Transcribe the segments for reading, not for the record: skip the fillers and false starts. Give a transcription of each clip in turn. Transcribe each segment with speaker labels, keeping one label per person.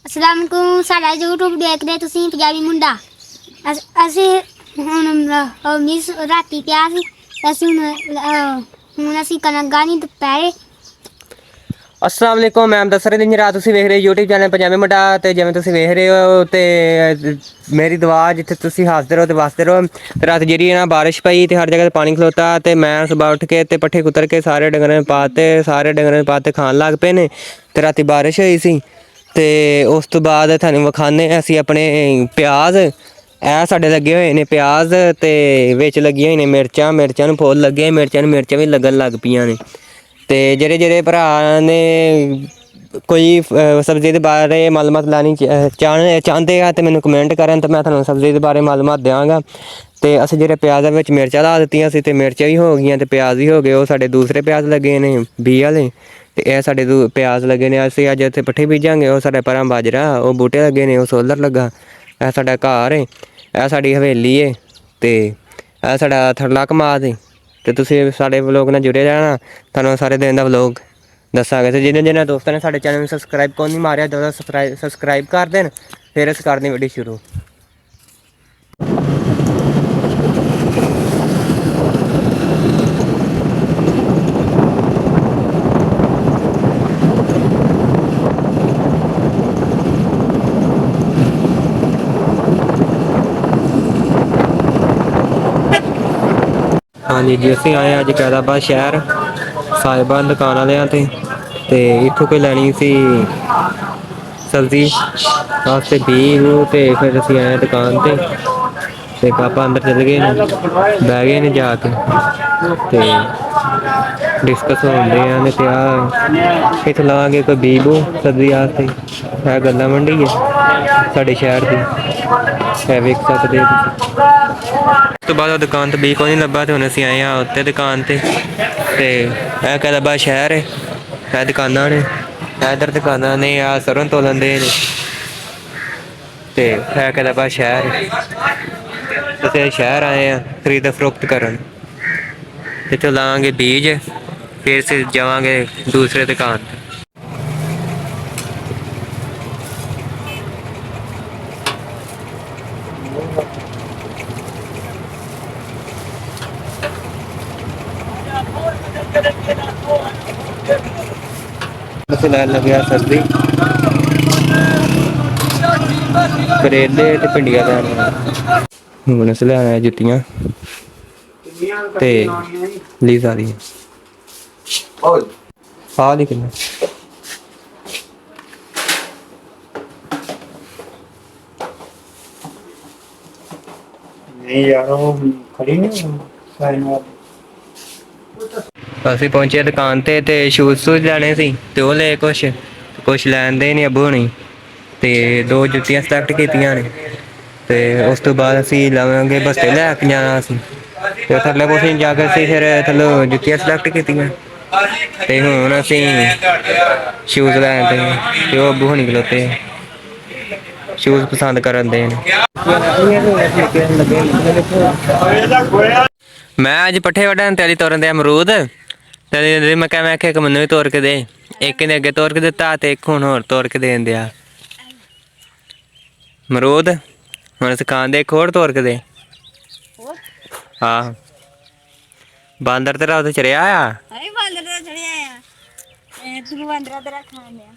Speaker 1: अस्सलाम वालेकुम साडा यूट्यूब देख रहे तुसी पंजाबी मुंडा ਅਸੀਂ ਹੁਣ ਮਿਸ ਰਾਤੀ ਪਿਆ ਸੀ ਅਸੀਂ ਹੁਣ ਅਸੀਂ ਕਰਾਂਗਾ ਨਹੀਂ ਦੁਪਹਿਰੇ।
Speaker 2: अस्सलाम वालेकुम मैम दस रहे दिन रात तुसीं वेख रहे यूट्यूब चैनल पंजाबी मुंडा ते जिवें तुसीं वेख रहे हो ते मेरी दुआ जित्थे तुसीं हसदे रहो ते वसदे रहो। ते रात जेह्ड़ी ना बारिश पई ते हर जगह पानी खलोता ते मैं सुबह उठ के ते पट्ठे कुतर के सारे डंगरें पाते खान लग पे ने ते राती बारिश होई सी ते उस तो बाद थानूं विखाने असीं अपने प्याज ਇਹ ਸਾਡੇ ਲੱਗੇ ਹੋਏ ਨੇ ਪਿਆਜ਼ ਤੇ ਵਿੱਚ ਲੱਗੀਆਂ ਹੋਈਆਂ ਨੇ ਮਿਰਚਾਂ ਨੂੰ ਫੁੱਲ ਲੱਗੇ ਮਿਰਚਾਂ ਵੀ ਲੱਗਣ ਲੱਗ ਪਈਆਂ ਨੇ। ਤੇ ਜਿਹੜੇ ਭਰਾ ਨੇ ਕੋਈ ਸਬਜ਼ੀ ਦੇ ਬਾਰੇ ਮਾਲੂਮਾਤ ਲੈਣੀ ਚਾਹੁੰਦੇ ਆ ਤੇ ਮੈਨੂੰ ਕਮੈਂਟ ਕਰਨ ਤੇ ਮੈਂ ਤੁਹਾਨੂੰ ਸਬਜ਼ੀ ਦੇ ਬਾਰੇ ਮਾਲੂਮਾਤ ਦਿਆਂਗਾ। ਤੇ ਅਸੀਂ ਜਿਹੜੇ ਪਿਆਜ਼ਾਂ ਵਿੱਚ ਮਿਰਚਾਂ ਲਾ ਦਿੱਤੀਆਂ ਸੀ ਤੇ ਮਿਰਚਾਂ ਵੀ ਹੋ ਗਈਆਂ ਤੇ ਪਿਆਜ਼ ਵੀ ਹੋ ਗਏ। ਉਹ ਸਾਡੇ ਦੂਸਰੇ ਪਿਆਜ਼ ਲੱਗੇ ਨੇ ਬੀ ਵਾਲੇ ਤੇ ਇਹ ਸਾਡੇ ਪਿਆਜ਼ ਲੱਗੇ ਨੇ। ਅਸੀਂ ਅੱਜ ਇੱਥੇ ਪੱਠੇ ਬੀਜਾਂਗੇ। ਉਹ ਸਾਡੇ ਪਰਾਂ ਬਾਜਰਾ ਉਹ ਬੂਟੇ ਲੱਗੇ ਨੇ ਉਹ ਸੋਲਰ ਲੱਗਾ। ਇਹ ਸਾਡਾ ਘਰ ਏ, ਇਹ ਸਾਡੀ ਹਵੇਲੀ ਏ ਤੇ ਇਹ ਸਾਡਾ ਥਰਲਾ ਕਮਾਦ ਏ। ਤੇ ਤੁਸੀਂ ਸਾਡੇ ਵਲੋਗ ਨਾਲ ਜੁੜੇ ਰਹਿਣਾ, ਤੁਹਾਨੂੰ ਸਾਰੇ ਦਿਨ ਦਾ ਵਲੋਗ ਦੱਸਾਂਗੇ। ਤੇ ਜਿਹਨਾਂ ਦੋਸਤਾਂ ਨੇ ਸਾਡੇ ਚੈਨਲ ਨੂੰ ਸਬਸਕ੍ਰਾਈਬ ਕੋਈ ਨਹੀਂ ਮਾਰਿਆ ਜਦੋਂ ਸਬਸਕ੍ਰਾਈਬ ਕਰ ਦੇਣ ਫਿਰ ਅਸੀਂ ਕਰਦੇ ਵੀਡੀਓ ਸ਼ੁਰੂ। ਹਾਂਜੀ ਜੀ ਅਸੀਂ ਆਏ ਅੱਜ ਕੈਦਾਬਾਦ ਸ਼ਹਿਰ ਸਾਹਿਬਾਂ ਦੁਕਾਨ ਵਾਲਿਆਂ ਤੇ ਇੱਥੋਂ ਕੋਈ ਲੈਣੀ ਸੀ ਸਬਜ਼ੀ ਵਾਸਤੇ ਬੀਜ ਤੇ ਫਿਰ ਅਸੀਂ ਆਏ ਦੁਕਾਨ ਤੇ ਪਾਪਾ ਅੰਦਰ ਚਲੇ ਗਏ ਨੇ ਬਹਿ ਗਏ ਨੇ ਜਾ ਕੇ ਤੇ ਡਿਸਕਸ ਹੁੰਦੇ ਆ ਨੇ ਤੇ ਆ ਇੱਥੇ ਲਾਵਾਂਗੇ ਕੋਈ ਬੀਜ ਬੂ ਸਬਜ਼ੀ ਵਾਸਤੇ। ਇਹ ਗੱਲਾਂ ਮੰਡੀ ਹੈ ਸਾਡੇ ਸ਼ਹਿਰ ਦੀ, ਇਹ ਵੇਖ ਸਕਦੇ ਤੁਸੀਂ। ਉਸ ਤੋਂ ਬਾਅਦ ਦੁਕਾਨ ਤੇ ਬੀਜ ਕੋਈ ਨਹੀਂ ਲੱਭਾ ਤੇ ਹੁਣ ਅਸੀਂ ਆਏ ਹਾਂ ਉੱਤੇ ਦੁਕਾਨ ਤੇ ਇਹ ਕੈਦਾਬਾਦ ਸ਼ਹਿਰ ਹੈ। ਇਹ ਦੁਕਾਨਾਂ ਨੇ ਇੱਧਰ ਦੁਕਾਨਾਂ ਨੇ ਆ ਸਰੋਂ ਤੋਲਣ ਦੇ ਨੇ ਤੇ ਇਹ ਕੈਦਾਬਾਦ ਸ਼ਹਿਰ ਅਸੀਂ ਸ਼ਹਿਰ ਆਏ ਹਾਂ ਖਰੀਦ ਫਰੋਖਤ ਕਰਨ। ਇੱਥੋਂ ਲਾਵਾਂਗੇ ਬੀਜ ਫਿਰ ਅਸੀਂ ਜਾਵਾਂਗੇ ਦੂਸਰੇ ਦੁਕਾਨ ਤੇ। ਅਸੀਂ ਲੈਣ ਲੱਗਿਆ ਸਬਜ਼ੀ ਕਰੇਲੇ ਤੇ ਭਿੰਡੀਆਂ ਲੈਣ। ਹੁਣ ਅਸੀਂ ਲੈਣ ਆਏ ਜੁੱਤੀਆਂ ਤੇ ਲਈ ਸਾਰੀ ਆ ਦੀ ਕਿੰਨਾ
Speaker 3: नहीं यार वो खड़ी नहीं साइन वाली।
Speaker 2: ਅਸੀਂ ਪਹੁੰਚੇ ਦੁਕਾਨ ਤੇ ਸ਼ੂਜ਼ ਲੈਣੇ ਸੀ ਤੇ ਉਹ ਲਏ ਕੁਛ ਲੈਂਦੇ ਨਹੀਂ ਅੱਬੂ ਹੋਣੀ ਤੇ ਦੋ ਜੁੱਤੀਆਂ ਸਿਲੈਕਟ ਕੀਤੀਆਂ ਨੇ। ਤੇ ਉਸ ਤੋਂ ਬਾਅਦ ਅਸੀਂ ਲਵਾਂਗੇ ਬਸਤੇ ਲੈ ਕੇ ਜਾਣਾ ਅਸੀਂ ਤੇ ਥੱਲੇ ਪੁੱਛੀ ਜਾ ਕੇ ਅਸੀਂ ਫਿਰ ਥੱਲੋਂ ਜੁੱਤੀਆਂ ਸਿਲੈਕਟ ਕੀਤੀਆਂ ਤੇ ਹੁਣ ਅਸੀਂ ਸ਼ੂਜ਼ ਲੈਣ ਤੇ ਉਹ ਅੱਬੂ ਹੋਣੀ ਖਲੋਤੇ ਸ਼ੂਜ਼ ਪਸੰਦ ਕਰਨ ਦੇ ਨੇ। ਮੈਂ ਅੱਜ ਪੱਠੇ ਵੱਢਣ ਤਿਆਰੀ ਤੋਰਨ ਦੇ ਅਮਰੂਦ ਤੇ ਮੈਂ ਕਿਹਾ ਇੱਕ ਮੈਨੂੰ ਵੀ ਤੋੜ ਕੇ ਦੇ। ਇੱਕ ਨੇ ਅੱਗੇ ਤੋੜ ਕੇ ਦਿੱਤਾ ਤੇ ਇੱਕ ਹੁਣ ਹੋਰ ਤੋੜ ਕੇ ਦੇਣ ਦਿਆ ਅਮਰੂਦ। ਹੁਣ ਅਸੀਂ ਖਾਂਦੇ ਇੱਕ ਹੋਰ ਤੋੜ ਕੇ ਦੇ। ਆਹ ਬਾਂਦਰ ਤੇਰਾ ਉੱਥੇ ਚੜਿਆ ਆ।
Speaker 1: ਬਾਂਦਰ ਤੇ ਚੜਿਆ ਆ ਤੂੰ ਬਾਂਦਰਾ ਤੇਰਾ ਖਾਣ ਲਿਆ।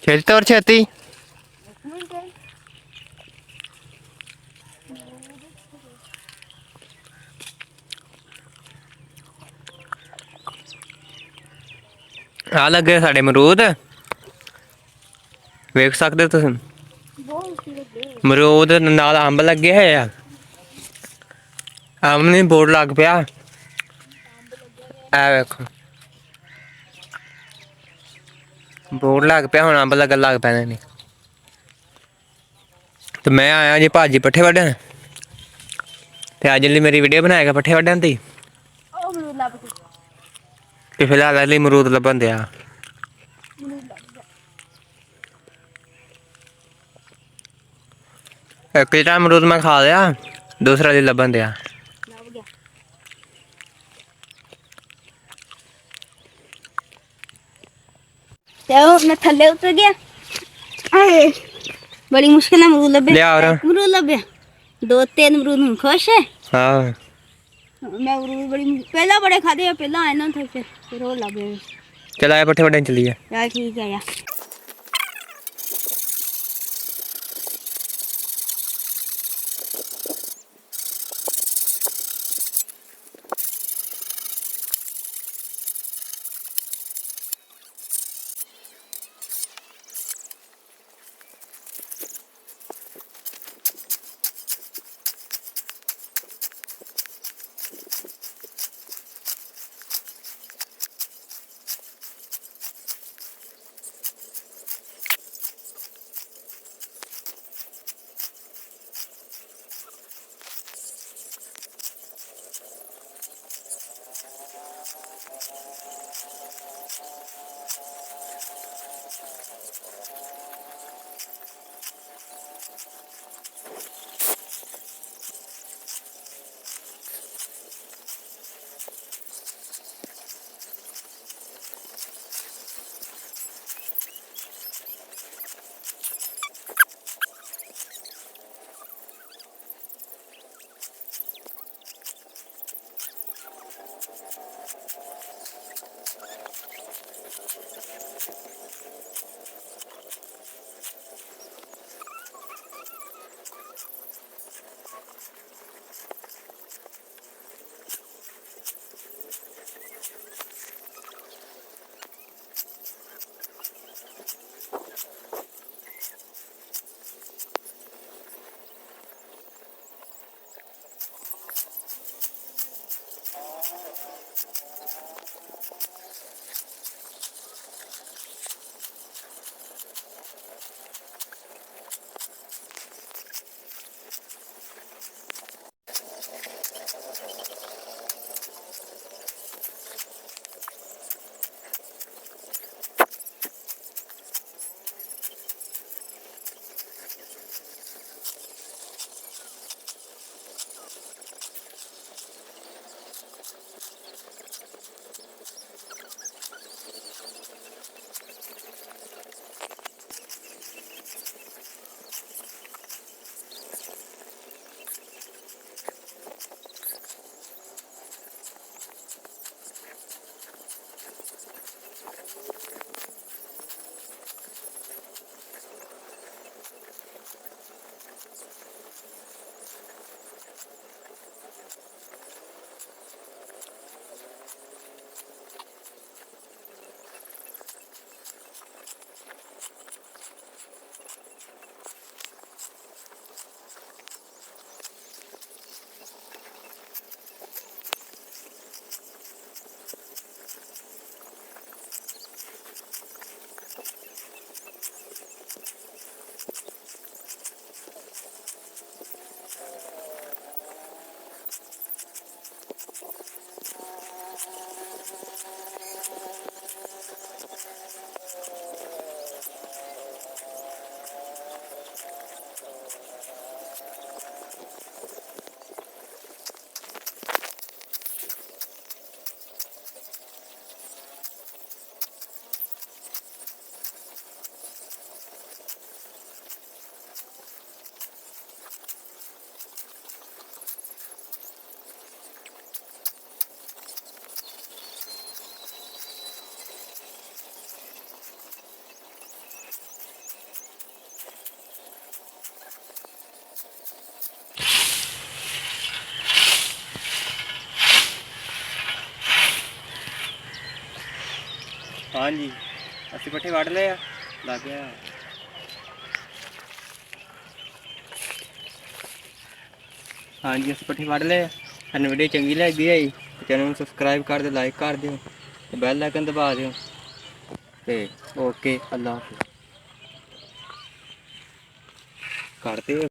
Speaker 2: ਛੇਤੀ ਤੋਰ ਛੇਤੀ। ਆ ਲੱਗੇ ਸਾਡੇ ਅਮਰੂਦ ਵੇਖ ਸਕਦੇ ਹੋ ਤੁਸੀਂ। ਅਮਰੂਦ ਨਾਲ ਅੰਬ ਲੱਗੇ ਹੋਏ ਆ। ਅੰਬ ਨੂੰ ਬੋਰਡ ਲੱਗ ਪਿਆ ਆ ਵੇਖੋ ਬੋਰਡ ਲੱਗ ਪਿਆ ਹੁਣ ਅੰਬ ਲੱਗਣ ਲੱਗ ਪੈਣੇ ਨੇ। ਤੇ ਮੈਂ ਆਇਆ ਜੀ ਭਾਜੀ ਪੱਠੇ ਵੱਢਣ ਤੇ ਅੱਜ ਲਈ ਮੇਰੀ ਵੀਡੀਓ ਬਣਾਏਗਾ ਪੱਠੇ ਵੱਢਣ ਦੀ ਤੇ ਫਿਲਹਾਲ ਲਈ ਅਮਰੂਦ ਲੱਭਣ ਦਿਆ। ਇੱਕ ਜਿਹੜਾ ਅਮਰੂਦ ਮੈਂ ਖਾ ਲਿਆ ਦੂਸਰਾ ਲਈ ਲੱਭਣ ਦਿਆ।
Speaker 4: ਤੇ ਉਹ ਮੈਂ ਥੱਲੇ ਉਤਰ ਗਿਆ। ਆਏ ਬੜੀ ਮੁਸ਼ਕਿਲ ਨਾਲ ਅਮਰੂਦ ਲੱਭੇ।
Speaker 2: ਲਿਆ ਹੋਰ।
Speaker 4: ਇੱਕ ਅਮਰੂਦ ਲੱਭਿਆ, 2-3 ਅਮਰੂਦ ਹੁਣ ਖੁਸ਼ ਹੈ।
Speaker 2: ਹਾਂ
Speaker 4: ਮੈਂ ਅਮਰੂਦ ਪਹਿਲਾਂ ਬੜੇ ਖਾਦੇ ਆ, ਪਹਿਲਾਂ ਆਏ ਨਾ ਫਿਰ ਉਹ ਲੱਭ ਗਏ।
Speaker 2: ਚਲ ਆਇਆ ਪੱਠੇ ਵੱਢਣ ਚੱਲੀਏ।
Speaker 4: ਯਾਰ ਠੀਕ ਹੈ ਯਾਰ।
Speaker 2: ਹਾਂਜੀ ਅਸੀਂ ਪੱਠੇ ਵੱਢ ਲਏ ਆ, ਲੱਗ ਗਿਆ। ਹਾਂਜੀ ਅਸੀਂ ਪੱਠੇ ਵੱਢ ਲਏ ਆ। ਸਾਨੂੰ ਵੀਡੀਓ ਚੰਗੀ ਲੱਗਦੀ ਹੈ ਜੀ, ਚੈਨਲ ਨੂੰ ਸਬਸਕ੍ਰਾਈਬ ਕਰ ਦਿਓ, ਲਾਈਕ ਕਰ ਦਿਓ ਤੇ ਬੈਲ ਆਈਕਨ ਦਬਾ ਦਿਓ ਤੇ ਓਕੇ ਅੱਲਾ ਹਾਫਿਜ਼ ਕਰਦੇ।